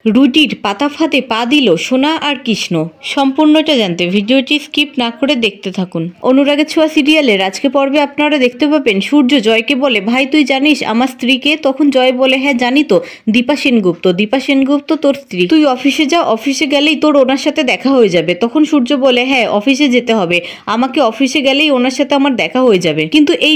রুটির পাতা ফাঁদে পা দিল সোনা আর কৃষ্ণ। সম্পূর্ণটা জানতে ভিডিওটি স্কিপ না করে দেখতে থাকুন। অনুরাগের ছোঁয়া সিরিয়ালের আজকে পর্বে আপনারা দেখতে পাবেন সূর্য জয়কে বলে, ভাই তুই জানিস আমার স্ত্রীকে? তখন জয় বলে, হ্যাঁ জানি তো, দীপা সেনগুপ্ত। দীপা সেনগুপ্ত তোর স্ত্রী। তুই অফিসে যা, অফিসে গেলেই তোর ওনার সাথে দেখা হয়ে যাবে। তখন সূর্য বলে, হ্যাঁ অফিসে যেতে হবে, আমাকে অফিসে গেলেই ওনার সাথে আমার দেখা হয়ে যাবে। কিন্তু এই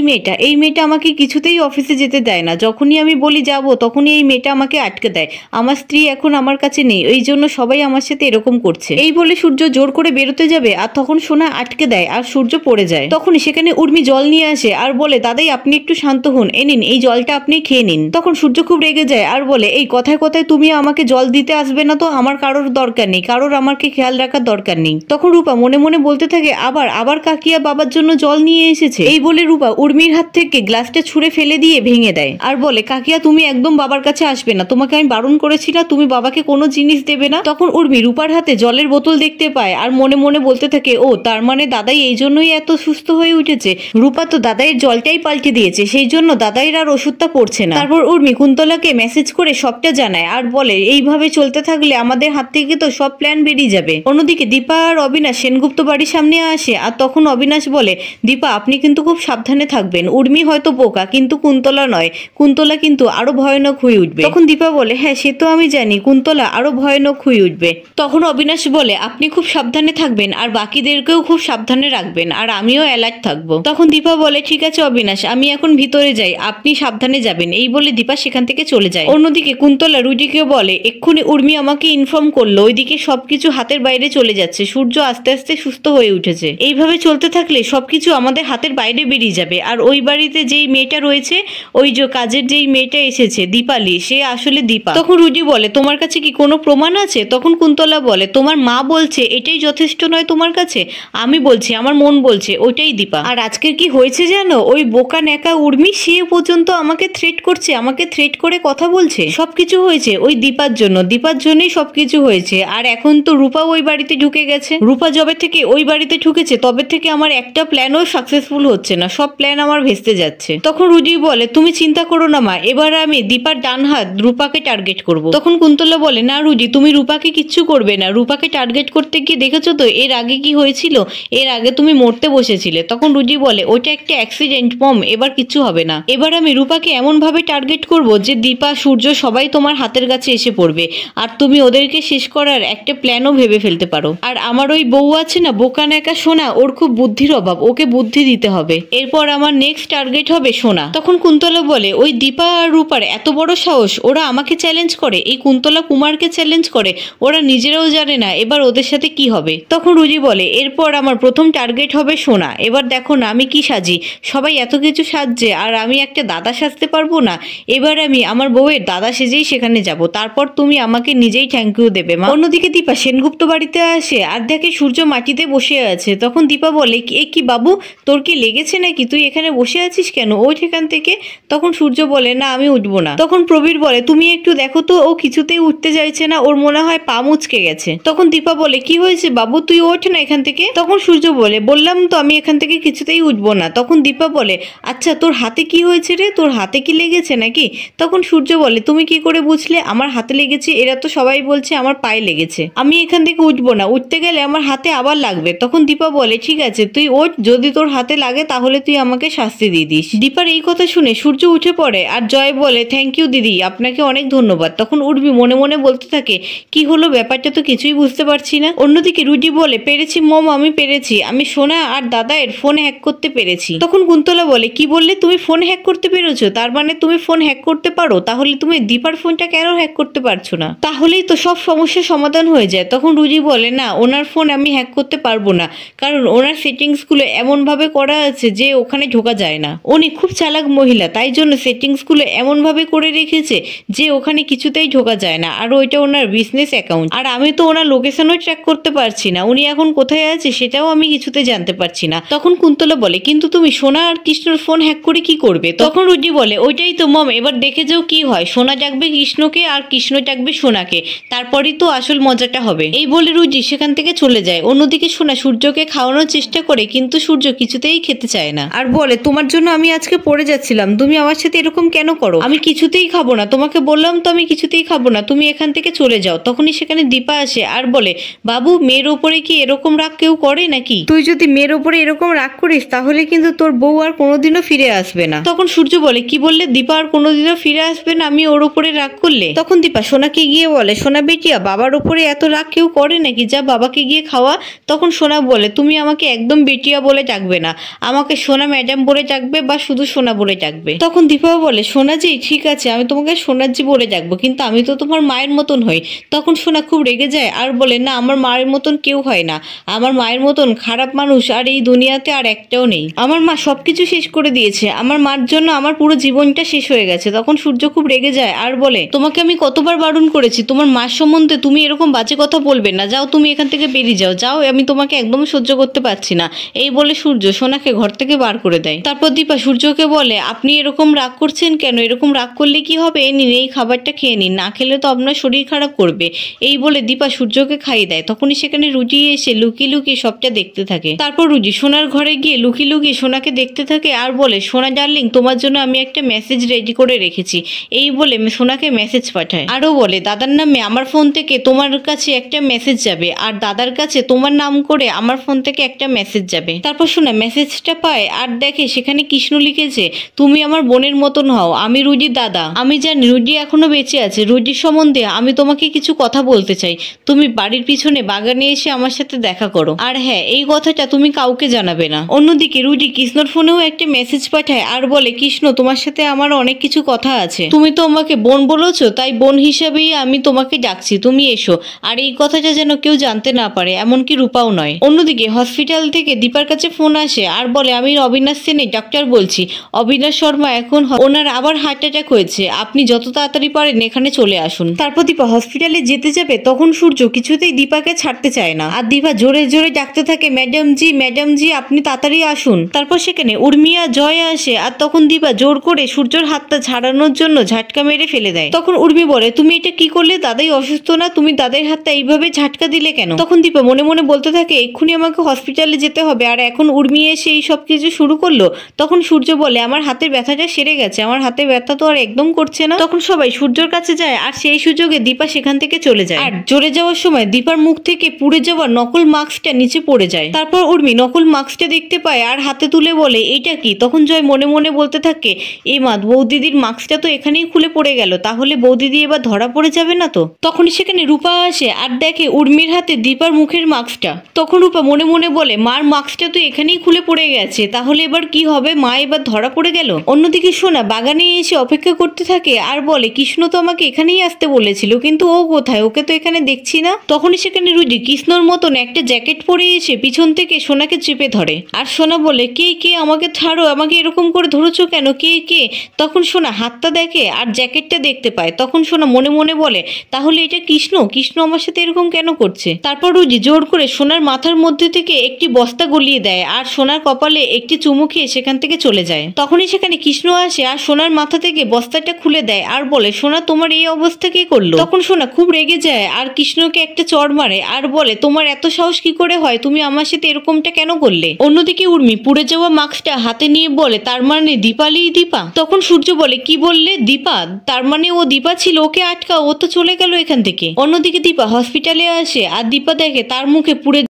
মেয়েটা আমাকে কিছুতেই অফিসে যেতে দেয় না। যখনই আমি বলি যাবো তখনই এই মেয়েটা আমাকে আটকে দেয়। আমার স্ত্রী এখন আমার কাছে নেই, এই জন্য সবাই আমার সাথে এরকম করছে। এই বলে সূর্য জোর করে বেরোতে যাবে আর তখন সোনা আটকে দেয় আর সূর্য পড়ে যায়। তখন সেখানে উর্মি জল নিয়ে আসে আর বলে, দাদাই আপনি একটু শান্ত হন, এ নিন এই জলটা আপনি খেয়ে নিন। তখন সূর্য খুব রেগে যায় আর বলে, এই কথায় কথায় তুমি আমাকে জল দিতে আসবে না তো, আমার কারোর দরকার নেই, কারোর আমাকে খেয়াল রাখার দরকার নেই। তখন রূপা মনে মনে বলতে থাকে, আবার কাকিয়া বাবার জন্য জল নিয়ে এসেছে। এই বলে রূপা উর্মির হাত থেকে গ্লাসটা ছুঁড়ে ফেলে দিয়ে ভেঙে দেয় আর বলে, কাকিয়া তুমি একদম বাবার কাছে আসবে না, তোমাকে আমি বারণ করেছি না, তুমি বাবাকে কোনো জিনিস দেবে না। তখন উর্মি রূপার হাতে জলের বোতল দেখতে পায় আর মনে মনে বলতে থাকে, ও তার মানে দাদাই এই জন্যই এত সুস্থ হয়ে উঠেছে। রূপা তো দাদাইয়ের জলটাই পাল্টে দিয়েছে, সেই জন্য দাদাইয়ের আর ওষুধটা পড়ছে না। তারপর উর্মি কুন্তলাকে মেসেজ করে সবটা জানায় আর বলে, এইভাবে চলতে থাকলে আমাদের হাত থেকে তো সব প্ল্যান বেরিয়ে যাবে। অন্যদিকে দীপা আর অবিনাশ সেনগুপ্ত বাড়ির সামনে আসে আর তখন অবিনাশ বলে, দীপা আপনি কিন্তু খুব সাবধানে থাকবেন, উর্মি হয়তো বোকা কিন্তু কুন্তলা নয়, কুন্তলা কিন্তু আরো ভয়ানক হয়ে উঠবে। তখন দীপা বলে, হ্যাঁ সে তো আমি জানি, কুন্তলা আরো ভয়ানক হয়ে উঠবে। তখন অবিনাশ বলে, আপনি খুব সাবধানে থাকবেন আর বাকিদেরকেও খুব সাবধানে রাখবেন আর আমিও অ্যালার্ট থাকবো। তখন দীপা বলে, ঠিক আছে অবিনাশ, আমি এখন ভিতরে যাই, আপনি সাবধানে যাবেন। এই বলে দীপা সেখান থেকে চলে যায়। অন্যদিকে কুন্তলা রুডিকেও বলে, এক্ষুনি উর্মি আমাকে ইনফর্ম করলো ওইদিকে সবকিছু হাতের বাইরে চলে যাচ্ছে, সূর্য আস্তে আস্তে সুস্থ হয়ে উঠেছে। এইভাবে চলতে থাকলে সবকিছু আমাদের হাতের বাইরে বেরিয়ে যাবে। আর ওই বাড়িতে যেই মেয়েটা রয়েছে, ওই যে কাজের যেই মেয়েটা এসেছে দীপালি, সে আসলে দীপা। তখন রুডি বলে, তোমার কাছে কি কোনো প্রমাণ আছে? তখন কুন্তলা বলে, তোমার মা বলছে এটাই যথেষ্ট নয় তোমার কাছে, আমি বলছি, আমার মন বলছে ওইটাই দীপা। আর আজকের কি হয়েছে জানো, ওই বোকা নেকা উর্মি সে পর্যন্ত আমাকে থ্রেট করছে, আমাকে থ্রেট করে কথা বলছে। সবকিছু হয়েছে ওই দীপার জন্য, দীপার জন্যই সবকিছু হয়েছে। আর এখন তো রূপা ওই বাড়িতে ঢুকে গেছে। রূপা যবে থেকে ওই বাড়িতে ঢুকেছে তবে থেকে আমার একটা প্ল্যানও সাকসেসফুল হচ্ছে না, সব প্ল্যান আমার ভেস্তে যাচ্ছে। তখন রুডি বলে, তুমি চিন্তা করো না মা, এবার আমি দীপার ডান হাত রূপাকে টার্গেট করব। তখন কুন্তলা বলে, না রুডি তুমি রূপাকে কিচ্ছু করবে না, রূপাকে টার্গেট করতে গিয়ে দেখেছো তো এর আগে কি হয়েছিল, এর আগে তুমি মরতে বসেছিলে। তখন রুডি বলে, ওটা একটা অ্যাক্সিডেন্ট মম, এবার কিচ্ছু হবে না, এবার আমি রূপাকে এমন ভাবে টার্গেট করব যে দীপা সূর্য সবাই তোমার হাতের কাছে এসে পড়বে আর তুমি ওদেরকে শেষ করার একটা প্ল্যানও ভেবে ফেলতে পারো। আর আমার ওই বউ আছে না বোকা নেকা সোনা, ওর খুব বুদ্ধির অভাব, ওকে বুদ্ধি দিতে হবে। এরপর আমার নেক্সট টার্গেট হবে সোনা। তখন কুন্তলা বলে, ওই দীপা আর রূপার এত বড় সাহস, ওরা আমাকে চ্যালেঞ্জ করে, এই কুন্তলা কুমারকে চ্যালেঞ্জ করে, ওরা নিজেরাও জানে না এবার ওদের সাথে কি হবে। তখন রুজি বলে, এরপর আমার প্রথম টার্গেট হবে সোনা। এবার দেখো না আমি কি সাজি, সবাই এত কিছু সাজছে আর আমি একটা দাদা সাজতে পারবো না, এবার আমি আমার বউয়ের দাদা সেজেই সেখানে যাব, তারপর তুমি আমাকে নিজেই থ্যাংক ইউ দেবে মা। অন্যদিকে দীপা সেনগুপ্ত বাড়িতে আসে আর দেখে সূর্য মাটিতে বসে আছে। তখন দীপা বলে, এ কি বাবু, তোর কি লেগেছে নাকি, তুই এখানে বসে আছিস কেন, ওঠ এখান থেকে। তখন সূর্য বলে, না আমি উঠবো না। তখন প্রবীর বলে, তুমি একটু দেখো তো, ও কিছুতেই উঠতে চাইছে না, ওর মনে হয় পা মুচকে গেছে। তখন দীপা বলে, কি হয়েছে বাবু, তুই ওঠ না এখান থেকে। তখন সূর্য বলে, বললাম তো আমি এখান থেকে কিছুতেই উঠবো না। তখন দীপা বলে, আচ্ছা তোর হাতে কি হয়েছে রে, তোর হাতে কি লেগেছে নাকি? তখন সূর্য বলে, তুমি কি করে বুঝলে আমার হাতে লেগেছে? এরা তো সবাই বলছে আমার পায়ে লেগেছে, আমি এখান থেকে উঠবো না, উঠতে গেলে আমার হাতে আবার লাগবে। তখন দীপা বলে, ঠিক আছে তুই ওঠ, যদি তোর হাতে লাগে তাহলে তুই আমাকে শাস্তি দিয়ে দিস। দীপার এই কথা শুনে সূর্য উঠে পড়ে আর জয় বলে, থ্যাংক ইউ দিদি, আপনাকে অনেক ধন্যবাদ। তখন উর্মি মনে মনে বলতে থাকে, কি হলো ব্যাপারটা তো কিছুই বুঝতে পারছি না। অন্যদিকে রুডি বলে, পেরেছি মম, আমি পেরেছি, আমি সোনা আর দাদায়ের ফোন হ্যাক করতে পেরেছি। তখন কুন্তলা বলে, কি বললে, তুমি ফোন হ্যাক করতে পেরেছো? তার মানে তুমি ফোন হ্যাক করতে পারো, তাহলে তুমি দীপার ফোনটা কেন হ্যাক করতে পারছো না? তাহলেই তো সব সমস্যার সমাধান হয়ে যায়। তখন রুজি বলে, না ওনার ফোন আমি হ্যাক করতে পারবো না, কারণ ওনার সেটিংস গুলো এমন ভাবে করা আছে যে ওখানে ঢোকা যায় না, উনি খুব চালাক মহিলা, তাই জন্য সেটিংস গুলো এমন ভাবে করে রেখেছে যে ওখানে কিছুতেই ঢোকা যায় না, আর ওইটা ওনার বিজনেস অ্যাকাউন্ট, আর আমি তো ওনার লোকেশনও ট্র্যাক করতে পারছি না, উনি এখন কোথায় আছে সেটাও আমি কিছুতে জানতে পারছি না। তখন কুন্তলা বলে, কিন্তু তুমি সোনা আর কৃষ্ণর ফোন হ্যাক করে কি করবে? তখন রুজি বলে, ওইটাই তো মম, এবার দেখে যাও কি হয়, সোনা ডাকবে কৃষ্ণকে আর কৃষ্ণ ডাকবে সোনাকে, তারপরই তো আসল মজাটা হবে। এই বলে রুজি সেখান থেকে চলে যায়। অন্যদিকে সোনা সূর্যকে খাওয়ানোর চেষ্টা করে কিন্তু সূর্য কিছুতেই খেতে চায় না আর বলে, তোমার জন্য আমি আজকে পড়ে যাচ্ছিলাম, তুমি আমার সাথে এরকম কেন করো? আমি কিছুতেই খাবো না, তোমাকে বললাম তো আমি কিছুতেই খাবো না, তুমি তুমি এখান থেকে চলে যাও। তখনই সেখানে দীপা আসে আর বলে, বাবু মেয়ের ওপরে কি এরকম রাগ কেউ করে নাকি? তুই যদি মেয়ের ওপরে এরকম রাগ করিস তাহলে কিন্তু তোর বউ আর কোনোদিনও ফিরে আসবে না। তখন সূর্য বলে, কি বললে? দীপা আর কোনোদিনও ফিরে আসবে না আমি ওর উপরে রাগ করলে? তখন দীপা সোনাকে গিয়ে বলে, সোনা বেটিয়া, বাবার উপরে এত রাগ কেউ করে নাকি? যা বাবাকে গিয়ে খাওয়া। তখন সোনা বলে, তুমি আমাকে একদম বেটিয়া বলে ডাকবে না, আমাকে সোনা ম্যাডাম বলে ডাকবে বা শুধু সোনা বলে ডাকবে। তখন দীপাও বলে, সোনাজি ঠিক আছে, আমি তোমাকে সোনাজি বলে ডাকবো, কিন্তু আমি তো তোমার মায়ের মতন হই। তখন সোনা খুব রেগে যায় আর বলে, না, আমার মায়ের মতন কেউ হয় না, আমার মায়ের মতন খারাপ মানুষ আর এই দুনিয়াতে আর একটাও নেই। আমার মা সবকিছু শেষ করে দিয়েছে, আমার মার জন্য আমার পুরো জীবনটা শেষ হয়ে গেছে। তখন সূর্য খুব রেগে যায় আর বলে, তোমাকে আমি কতবার বারণ করেছি তোমার মার সম্বন্ধে তুমি এরকম বাজে কথা বলবে না, যাও তুমি এখান থেকে বেরিয়ে যাও, যাও, আমি তোমাকে একদম সহ্য করতে পারছি না। এই বলে সূর্য সোনাকে ঘর থেকে বার করে দেয়। তারপর দীপা সূর্যকে বলে, আপনি এরকম রাগ করছেন কেন? এরকম রাগ করলে কি হবে? এই নিন, এই খাবারটা খেয়ে নিন, না খেলে তো আপনার শরীর খারাপ করবে। এই বলে দীপা সূর্যকে খাইয়ে দেয়। তখনই সেখানে রুজি এসে লুকিয়ে লুকিয়ে সবটা দেখতে থাকে। তারপর রুজি সোনার ঘরে গিয়ে লুকিয়ে লুকিয়ে সোনাকে দেখতে থাকে আর বলে, সোনা ডার্লিং, তোমার জন্য আমি একটা মেসেজ রেডি করে রেখেছি। এই বলে সোনাকে মেসেজ পাঠায়। আরও বলে, দাদার নামে আমার ফোন থেকে তোমার কাছে একটা মেসেজ যাবে আর দাদার কাছে তোমার নাম করে আমার ফোন থেকে একটা মেসেজ যাবে। তারপর সোনা মেসেজটা পায় আর দেখে সেখানে কৃষ্ণ লিখেছে, তুমি আমার বোনের মতন হও, আমি রুজির দাদা। আমি জানি রুজি এখনো বেঁচে আছে, রুজির সম্বন্ধে আমি তোমাকে কিছু কথা বলতে চাই। তুমি বাড়ির পিছনে বাগানে এসে আমার সাথে দেখা করো, আর হ্যাঁ, এই কথাটা তুমি কাউকে জানাবে না। অন্যদিকে রুজি কৃষ্ণর ফোনেও একটা মেসেজ পাঠায় আর বলে, কৃষ্ণ, তোমার সাথে আমার অনেক কিছু কথা আছে, তুমি তো আমাকে বোন বলেছো, তাই বোন হিসাবেই আমি তোমাকে ডাকছি, তুমি এসো। আর এই কথাটা যেন কেউ জানতে না পারে, এমনকি রূপাও নয়। অন্যদিকে হসপিটাল থেকে দীপার কাছে ফোন আসে আর বলে, আমি অবিনাশ সেনের ডাক্তার বলছি, অবিনাশ শর্মা এখন ওনার আবার হার্ট অ্যাটাক হয়েছে, আপনি যত তাড়াতাড়ি পারেন এখানে চলে আসুন। তারপর দীপা হসপিটালে যেতে যাবে, তখন সূর্য কিছুতেই দীপাকে ছাড়তে চায় না আর দীপা জোরে জোরে ডাকতে থাকে, ম্যাডাম জি, ম্যাডাম জি, আপনি তাড়াতাড়ি আসুন। তারপর সেখানে উর্মিয়া জয় আসে আর তখন দীপা জোর করে সূর্যর হাতটা ছাড়ানোর জন্য ঝাটকা মেরে ফেলে দেয়। তখন উর্মি বলে, তুমি এটা কি করলে? দাদাই অসুস্থ না, তুমি দাদার হাতটা এইভাবে ঝাটকা দিলে কেন? তখন দীপা মনে মনে বলতে থাকে, এক্ষুনি আমাকে হসপিটালে যেতে হবে আর এখন উর্মি এসে এই সব কিছু শুরু করলো। তখন সূর্য বলে, আমার হাতের ব্যথাটা সেরে গেছে, আমার হাতে ব্যথা তো আর একদম করছে না। তখন সবাই সূর্যর কাছে যায় আর সেই সুযোগে দীপা সেখান থেকে চলে যায়। আর চলে যাওয়ার সময় দীপার মুখ থেকে পুড়ে যাওয়া নকল মাস্কটা নিচে পড়ে যায়। তারপর উর্মি নকল মাস্কটা দেখতে পায় আর হাতে তুলে বলে, এইটা কি? তখন জয় মনে মনে বলতে থাকে, এই মা, বৌদিদির মাস্কটা তো এখানেই খুলে পড়ে গেল, তাহলে বৌদিদি এবার ধরা পড়ে যাবে না তো? তখনই সেখানে রূপা আসে আর দেখে উর্মির হাতে দীপার মুখের মাস্কটা। তখন রূপা মনে মনে বলে, মার মাস্কটা তো এখানেই খুলে পড়ে গেছে, তাহলে এবার কি হবে? মা এবার ধরা পড়ে গেল। অন্যদিকে সোনা বাগানে এসে অপেক্ষা করতে থাকে আর বলে, কৃষ্ণ তো আমাকে এখানেই আসতে বলেছিল, কিন্তু ও কোথায়? ওকে তো এখানে দেখছি না। তখনই সেখানে রুজি কৃষ্ণর মতন একটা জ্যাকেট পরে এসে পিছন থেকে সোনাকে চেপে ধরে আর সোনা বলে, কে কে? আমাকে ছাড়ো, আমাকে এরকম করে ধরেছো কেন? কে কে? তখন সোনা হাতটা দেখে আর জ্যাকেটটা দেখতে পায়। তখন সোনা মনে মনে বলে, তাহলে এটা কৃষ্ণ? কৃষ্ণ আমার সাথে এরকম কেন করছে? তারপর রুজি জোর করে সোনার মাথার মধ্যে থেকে একটি বস্তা গলিয়ে দেয় আর সোনার কপালে একটি চুমু খেয়ে সেখান থেকে চলে যায়। তখনই সেখানে কৃষ্ণ আসে আর সোনার মাথা থেকে বস্তাটা খুলে দেয় আর বলে, সোনা, তোমার এই অবস্থা কে করলো? তখন সোনা খুব রেগে যায় আর কৃষ্ণকে একটা চড় মারে আর বলে, তোমার এত সাহস কি করে হয়? তুমি আমার সাথে এরকমটা কেন করলে? অন্যদিকে উর্মি পুড়ে যাওয়া মাস্কটা হাতে নিয়ে বলে, তার মানে দীপালিই দীপা? তখন সূর্য বলে, কি বললে? দীপা? তার মানে ও দীপা ছিল, ওকে আটকা, ও তো চলে গেল এখান থেকে। অন্যদিকে দীপা হসপিটালে আসে আর দীপা দেখে তার মুখে পুড়ে